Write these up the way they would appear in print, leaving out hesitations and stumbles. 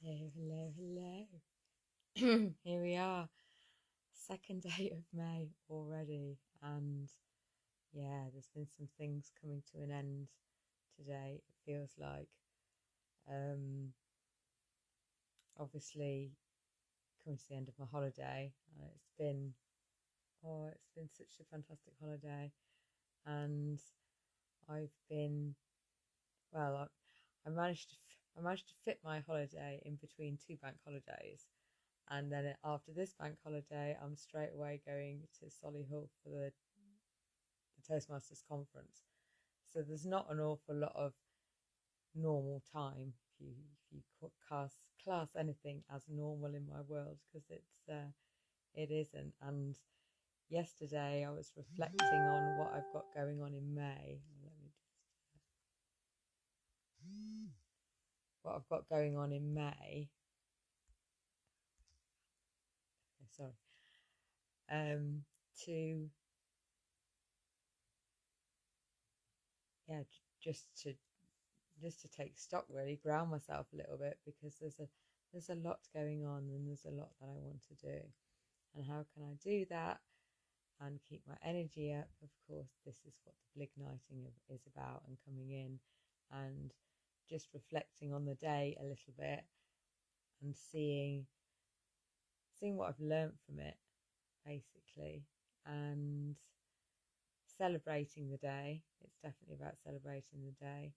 Hello, hello, hello. Here we are, second day of May already, and yeah, there's been some things coming to an end today. It feels like, obviously, coming to the end of my holiday. It's been such a fantastic holiday, and I've been well. I managed to fit my holiday in between two bank holidays. And then after this bank holiday, I'm straight away going to Solihull for the Toastmasters conference. So there's not an awful lot of normal time if you class anything as normal in my world, because it isn't. And yesterday I was reflecting on what I've got going on in May. What I've got going on in May. Sorry. To yeah, just to take stock, really ground myself a little bit, because there's a lot going on, and there's a lot that I want to do. And how can I do that and keep my energy up? Of course, this is what the bligniting is about, and coming in and just reflecting on the day a little bit and seeing what I've learned from it, basically, and celebrating the day. It's definitely about celebrating the day,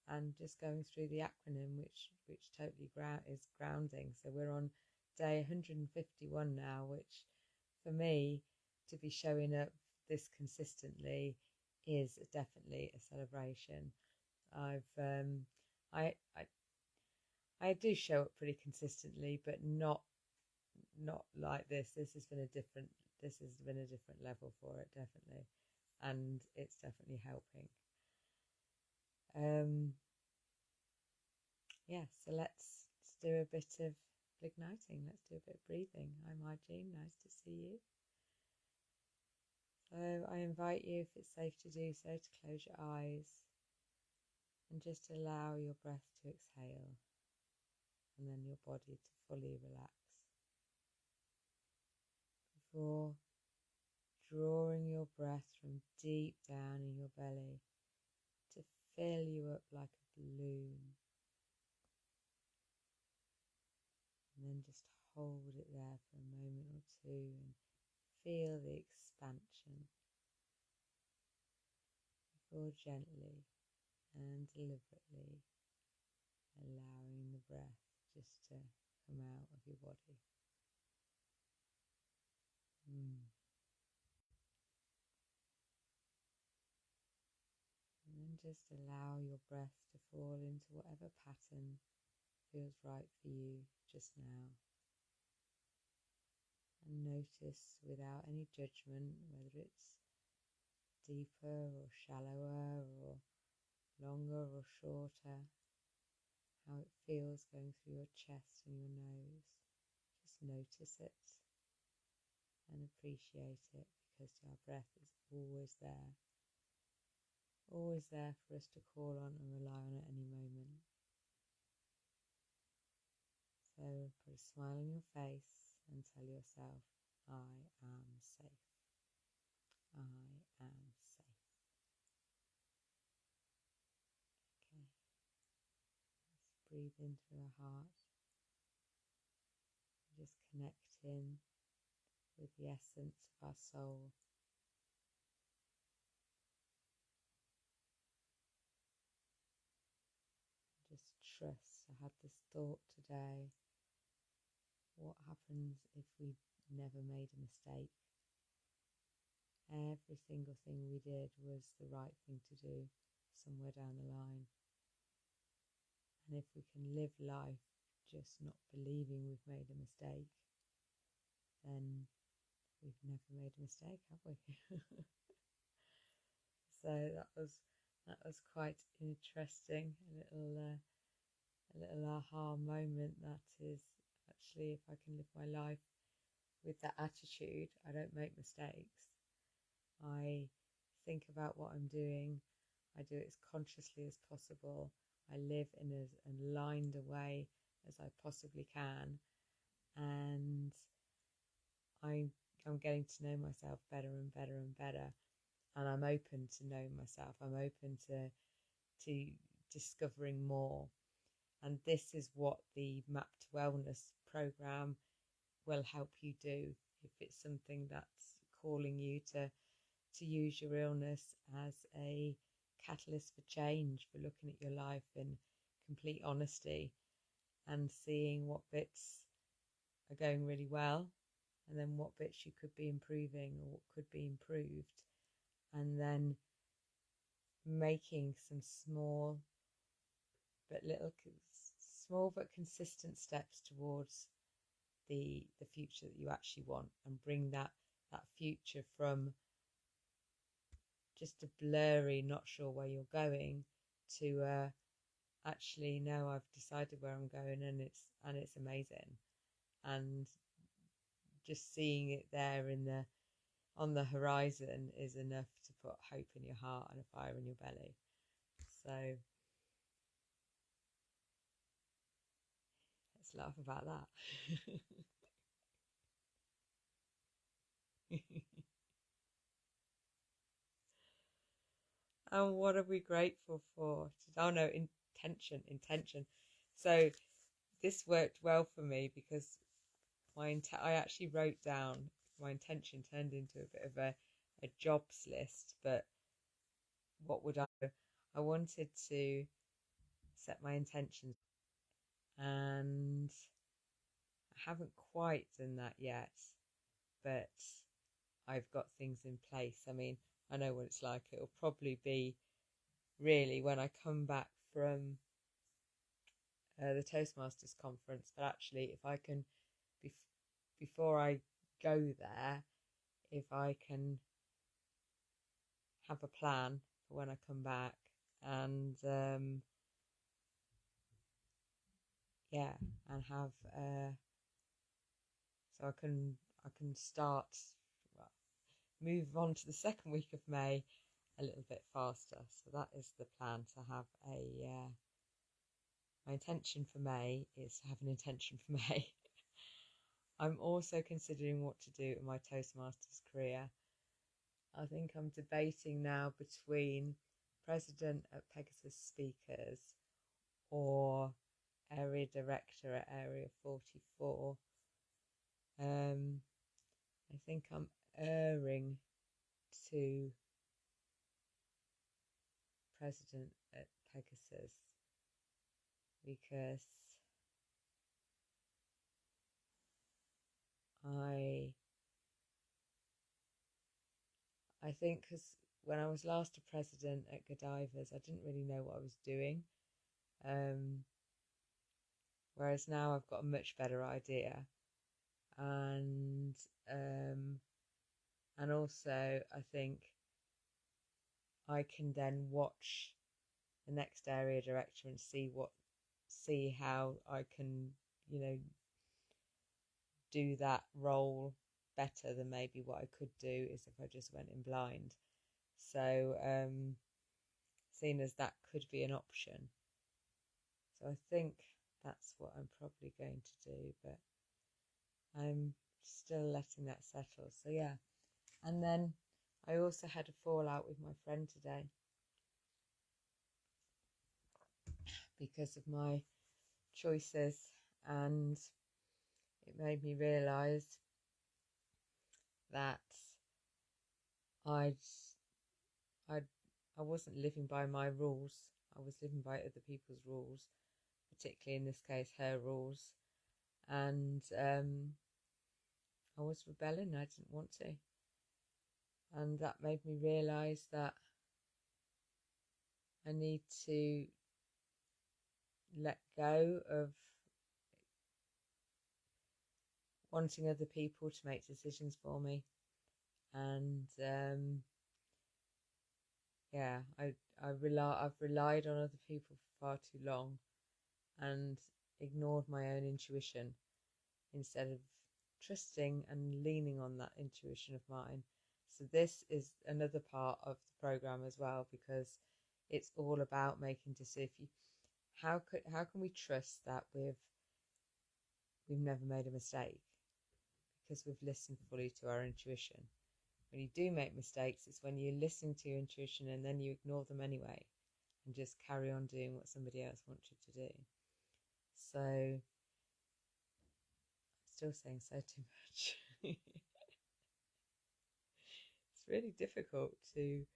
and just going through the acronym, which totally is grounding. So we're on day 151 now, which for me, to be showing up this consistently is definitely a celebration. I I do show up pretty consistently, but not like this. This has been a different level for it, definitely, and it's definitely helping. Yeah, so let's do a bit of bligniting. Let's do a bit of breathing. Hi, Jean. Nice to see you. So I invite you, if it's safe to do so, to close your eyes and just allow your breath to exhale, and then your body to fully relax, before drawing your breath from deep down in your belly to fill you up like a balloon. And then just hold it there for a moment or two and feel the expansion, before gently and deliberately allowing the breath just to come out of your body. And then just allow your breath to fall into whatever pattern feels right for you just now. And notice, without any judgment, whether it's deeper or shallower or longer or shorter, how it feels going through your chest and your nose. Just notice it and appreciate it, because our breath is always there for us to call on and rely on at any moment. So put a smile on your face and tell yourself, I am safe. I am safe. Okay. Let's breathe in through our heart. Just connect in with the essence of our soul. Just trust. I had this thought today. What happens if we never made a mistake? Every single thing we did was the right thing to do somewhere down the line. And if we can live life just not believing we've made a mistake, then we've never made a mistake, have we? So that was quite interesting. A little aha moment. That is, actually, if I can live my life with that attitude, I don't make mistakes. I think about what I'm doing. I do it as consciously as possible. I live in as aligned a way as I possibly can, and I'm getting to know myself better and better and better, and I'm open to knowing myself. I'm open to discovering more, and this is what the Map to Wellness program will help you do. If it's something that's calling you to use your illness as a catalyst for change, for looking at your life in complete honesty and seeing what bits are going really well, and then what bits you could be improving or what could be improved, and then making some small but consistent steps towards the future that you actually want, and bring that future from just a blurry, not sure where you're going, to actually no, I've decided where I'm going, and it's amazing, and just seeing it there on the horizon is enough to put hope in your heart and a fire in your belly. So let's laugh about that. And what are we grateful for? Oh no, intention. So this worked well for me because I actually wrote down my intention, turned into a bit of a jobs list. But what would I wanted to set my intentions, and I haven't quite done that yet, but I've got things in place. I mean, I know what it's like. It'll probably be really when I come back from the Toastmasters conference, but actually if I can, before I go there, if I can have a plan for when I come back, and and have so I can start, well, move on to the second week of May a little bit faster. So that is the plan, to have my intention for May is to have an intention for May. I'm also considering what to do in my Toastmasters career. I think I'm debating now between president at Pegasus Speakers or area director at Area 44. I think I'm erring to president at Pegasus because I think because when I was last a president at Godiva's, I didn't really know what I was doing. Whereas now I've got a much better idea, and also I think I can then watch the next area director and see how I can, do that role better than maybe what I could do is if I just went in blind. So seeing as that could be an option, so I think that's what I'm probably going to do, but I'm still letting that settle. So yeah. And then I also had a fallout with my friend today because of my choices, and it made me realise that I wasn't living by my rules. I was living by other people's rules, particularly in this case her rules, and I was rebelling. I didn't want to, and that made me realise that I need to let go of wanting other people to make decisions for me, and I've relied on other people for far too long and ignored my own intuition instead of trusting and leaning on that intuition of mine. So this is another part of the program as well, because it's all about making decisions. How can we trust that with we've never made a mistake because we've listened fully to our intuition. When you do make mistakes, it's when you're listening to your intuition and then you ignore them anyway and just carry on doing what somebody else wants you to do. So I'm still saying so too much. It's really difficult to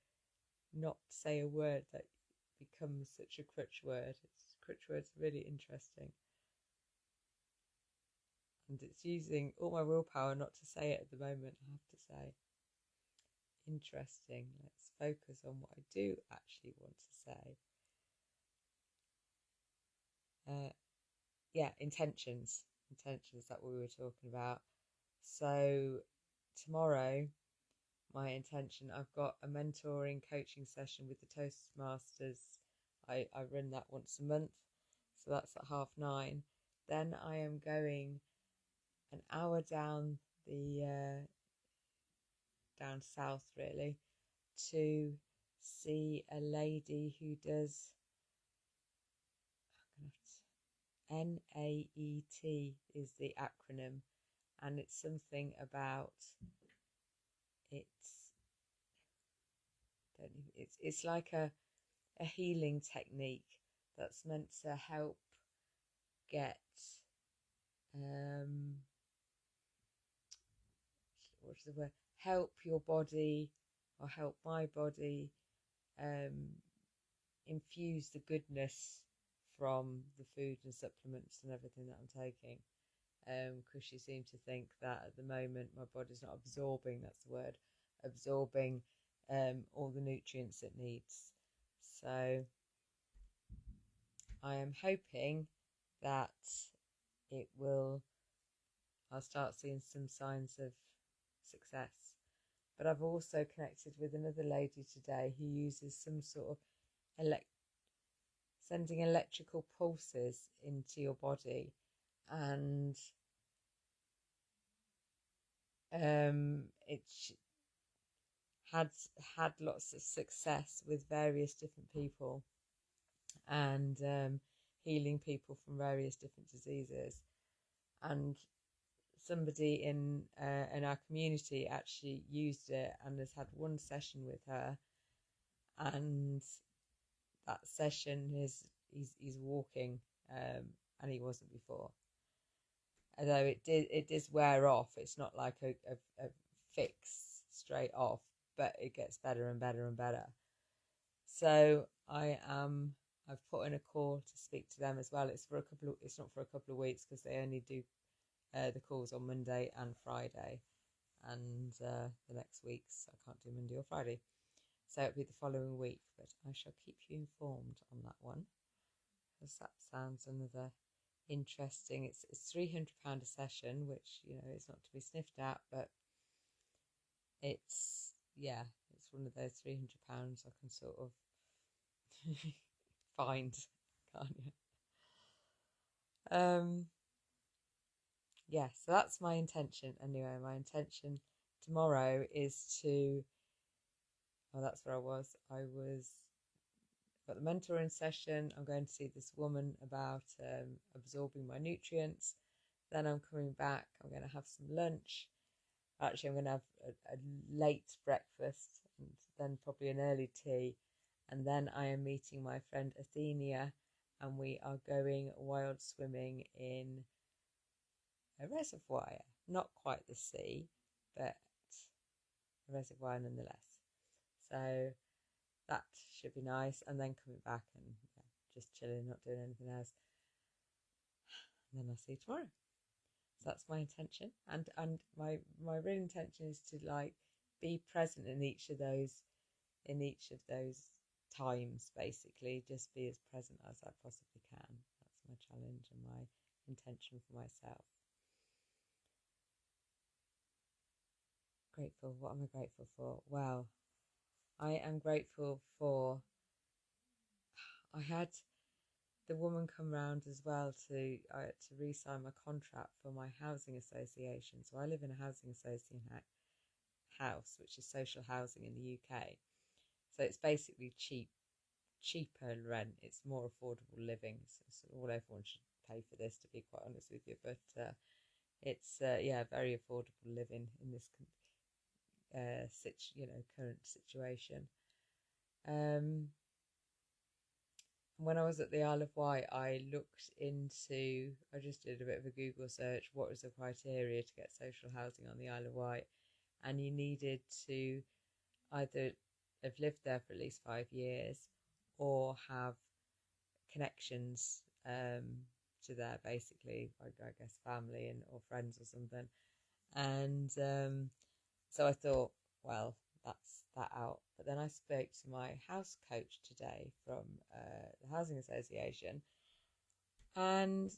not say a word that becomes such a crutch word. Crutch words are really interesting. And it's using all my willpower not to say it at the moment, I have to say. Interesting. Let's focus on what I do actually want to say. Intentions. Intentions, that we were talking about. So tomorrow, my intention, I've got a mentoring coaching session with the Toastmasters. I run that once a month, so that's at 9:30. Then I am going an hour down down south, really, to see a lady who does NAET is the acronym, and it's something about it's like a healing technique that's meant to help get what's the word? Help your body, or help my body infuse the goodness from the food and supplements and everything that I'm taking. Because she seemed to think that at the moment my body's not absorbing, that's the word, absorbing all the nutrients it needs. So I am hoping that I'll start seeing some signs of success. But I've also connected with another lady today who uses some sort of sending electrical pulses into your body, and it had lots of success with various different people, and healing people from various different diseases. And somebody in our community actually used it and has had one session with her, and that session he's walking, and he wasn't before. Although it does wear off. It's not like a fix straight off, but it gets better and better and better. So I've put in a call to speak to them as well. It's not for a couple of weeks, because they only do the calls on Monday and Friday, and the next weeks I can't do Monday or Friday, so it'll be the following week. But I shall keep you informed on that one, because that sounds another interesting. It's £300 a session, which is not to be sniffed at, but it's one of those £300 I can sort of find, can't you? So that's my intention. Anyway, my intention tomorrow is that's where I was got the mentoring session. I'm going to see this woman about absorbing my nutrients. Then I'm coming back, I'm going to have some lunch. Actually, I'm going to have a late breakfast, and then probably an early tea, and then I am meeting my friend Athenia, and we are going wild swimming in a reservoir, not quite the sea, but a reservoir nonetheless. So that should be nice. And then coming back and just chilling, not doing anything else. And then I'll see you tomorrow. So that's my intention. And my real intention is to be present in each of those times, basically. Just be as present as I possibly can. That's my challenge and my intention for myself. Grateful. What am I grateful for? Well, I am grateful for, I had the woman come round as well to re-sign my contract for my housing association. So I live in a housing association house, which is social housing in the UK. So it's basically cheaper rent. It's more affordable living. So all everyone should pay for this, to be quite honest with you, but it's very affordable living in this current situation. When I was at the Isle of Wight, I just did a bit of a Google search. What was the criteria to get social housing on the Isle of Wight? And you needed to either have lived there for at least 5 years or have connections to there, basically, I guess family or friends or something. And so I thought, well, that's that out. But then I spoke to my house coach today from the Housing Association, and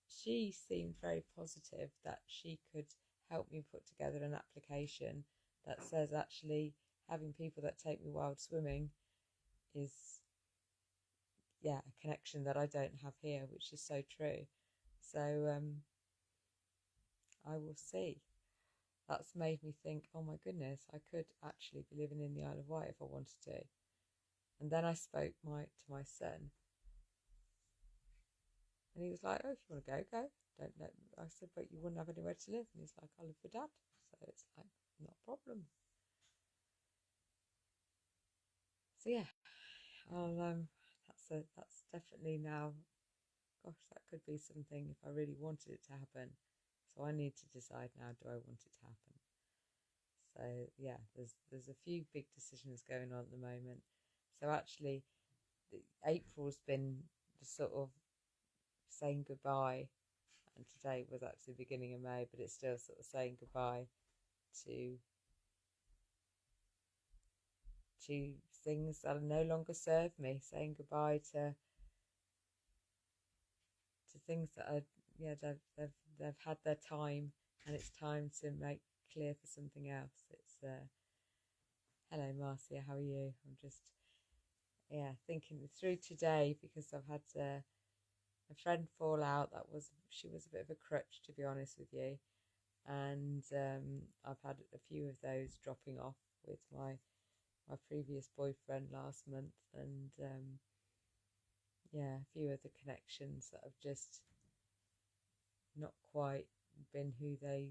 she seemed very positive that she could help me put together an application that says actually having people that take me wild swimming is a connection that I don't have here, which is so true. So I will see. That's made me think, oh my goodness, I could actually be living in the Isle of Wight if I wanted to. And then I spoke to my son, and he was like, oh, if you want to go, go. Don't know. I said, but you wouldn't have anywhere to live. And he's like, I live with Dad. So it's like, not a problem. So yeah, that's definitely now, gosh, that could be something if I really wanted it to happen. So I need to decide now, do I want it to happen? So yeah, there's a few big decisions going on at the moment. So actually, April's been the sort of saying goodbye, and today was actually the beginning of May, but it's still sort of saying goodbye to things that no longer serve me, saying goodbye to things that are they've had their time, and it's time to make clear for something else. It's hello Marcia, how are you? I'm just thinking through today, because I've had a friend fall out. She was a bit of a crutch, to be honest with you, and I've had a few of those dropping off with my previous boyfriend last month, and a few of the connections that have just not quite been who I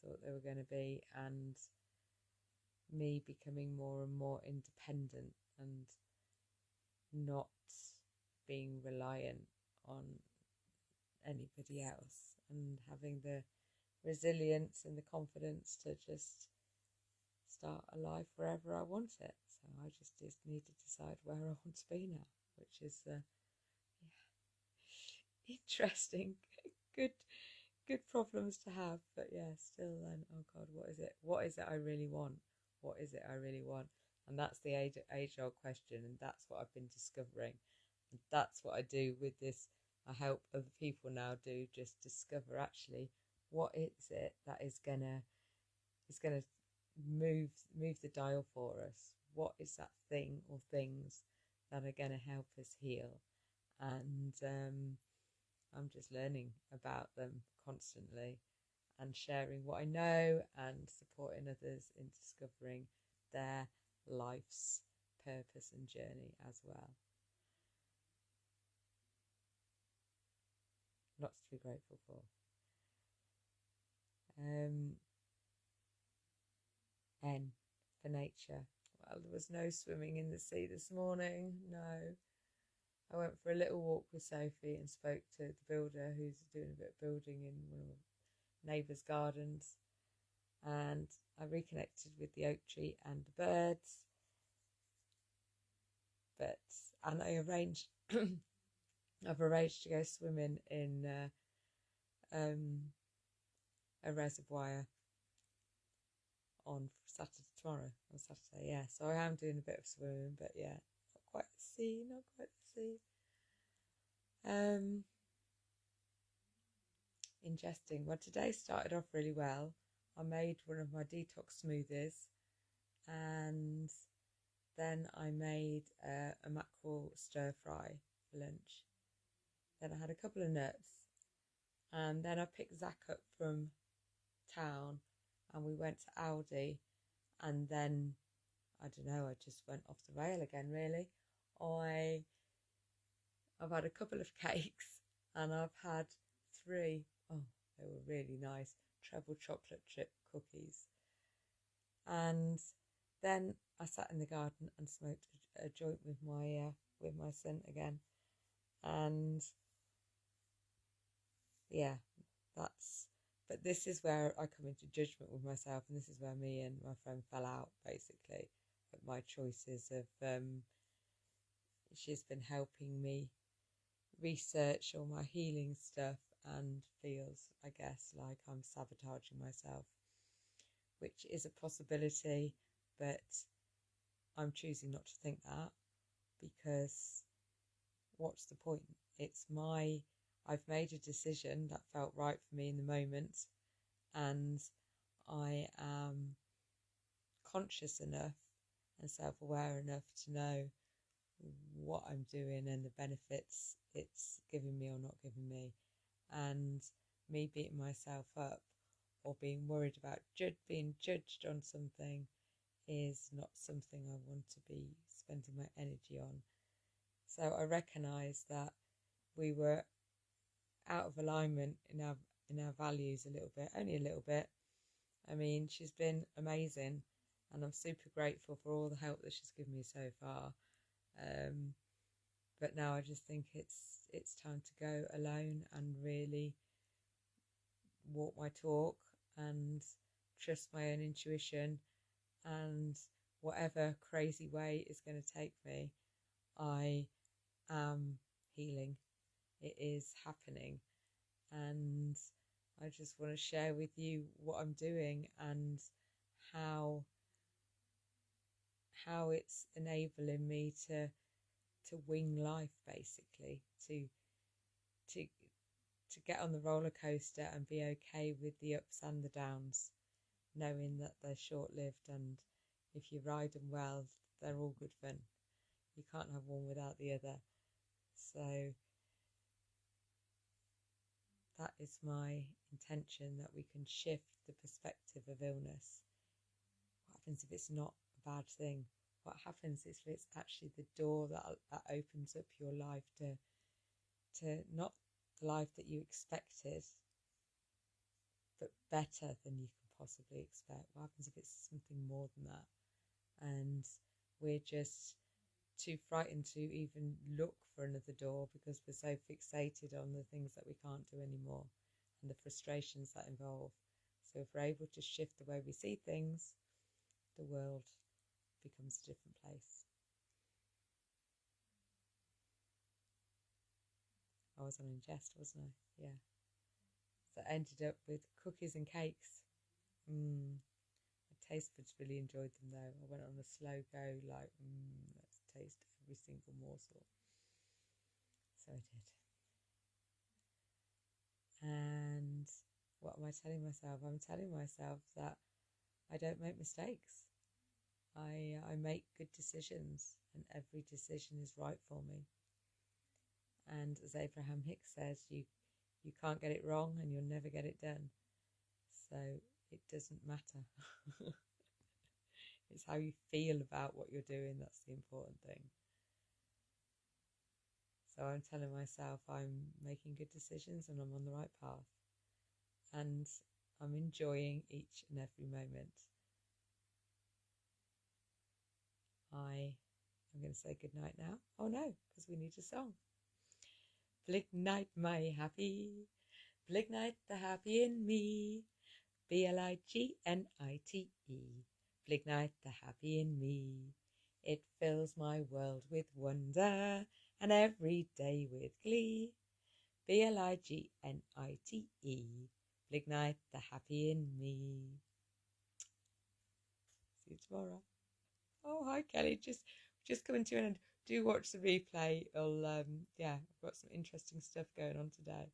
thought they were going to be, and me becoming more and more independent and not being reliant on anybody else, and having the resilience and the confidence to just start a life wherever I want it. So I just need to decide where I want to be now, which is interesting. good problems to have, but still then, oh God, what is it I really want? What is it I really want? And that's the age old question, and that's what I've been discovering, and that's what I do with this. I help other people now do, just discover actually what is it that is gonna move the dial for us. What is that thing or things that are gonna help us heal? And I'm just learning about them constantly, and sharing what I know, and supporting others in discovering their life's purpose and journey as well. Lots to be grateful for. N for nature. Well, there was no swimming in the sea this morning. No. I went for a little walk with Sophie and spoke to the builder who's doing a bit of building in one of my neighbour's gardens, and I reconnected with the oak tree and the birds. And I arranged I've arranged to go swimming in a reservoir on tomorrow on Saturday. So I am doing a bit of swimming, but not quite the sea. Ingesting. Well, today started off really well. I made one of my detox smoothies, and then I made a mackerel stir fry for lunch. Then I had a couple of nuts, and then I picked Zach up from town, and we went to Aldi, and then I don't know, I just went off the rail again, really. I've had a couple of cakes, and I've had 3. Oh, they were really nice treble chocolate chip cookies. And then I sat in the garden and smoked a joint with my son again. And yeah, but this is where I come into judgment with myself, and this is where me and my friend fell out, basically, at my choices of, she's been helping me research all my healing stuff and feels, I guess, like I'm sabotaging myself, which is a possibility, but I'm choosing not to think that, because what's the point? I've made a decision that felt right for me in the moment, and I am conscious enough and self-aware enough to know what I'm doing and the benefits it's giving me or not giving me. And me beating myself up or being worried about being judged on something is not something I want to be spending my energy on. So I recognise that we were out of alignment in our values a little bit, only a little bit. I mean, she's been amazing, and I'm super grateful for all the help that she's given me so far. But now I just think it's time to go alone and really walk my talk and trust my own intuition, and whatever crazy way it's going to take me, I am healing. It is happening, and I just want to share with you what I'm doing and how it's enabling me to wing life, basically, to get on the roller coaster and be okay with the ups and the downs, knowing that they're short-lived, and if you ride them well, they're all good fun. You can't have one without the other. So that is my intention, that we can shift the perspective of illness. What happens if it's not a bad thing? What happens if it's actually the door that opens up your life to not the life that you expected, but better than you can possibly expect? What happens if it's something more than that? And we're just too frightened to even look for another door because we're so fixated on the things that we can't do anymore and the frustrations that involve. So if we're able to shift the way we see things, the world becomes a different place. I was on ingest, wasn't I? Yeah. So I ended up with cookies and cakes. My taste buds really enjoyed them though. I went on a slow go, like, let's taste every single morsel. So I did. And what am I telling myself? I'm telling myself that I don't make mistakes. I make good decisions, and every decision is right for me. And as Abraham Hicks says, you can't get it wrong and you'll never get it done. So it doesn't matter. It's how you feel about what you're doing that's the important thing. So I'm telling myself I'm making good decisions and I'm on the right path. And I'm enjoying each and every moment. I'm going to say goodnight now. Oh no, because we need a song. Blignite my happy, blignite the happy in me, Blignite, blignite the happy in me. It fills my world with wonder and every day with glee. Blignite, blignite the happy in me. See you tomorrow. Oh, hi Kelly, just coming to an end. Do watch the replay. I've got some interesting stuff going on today.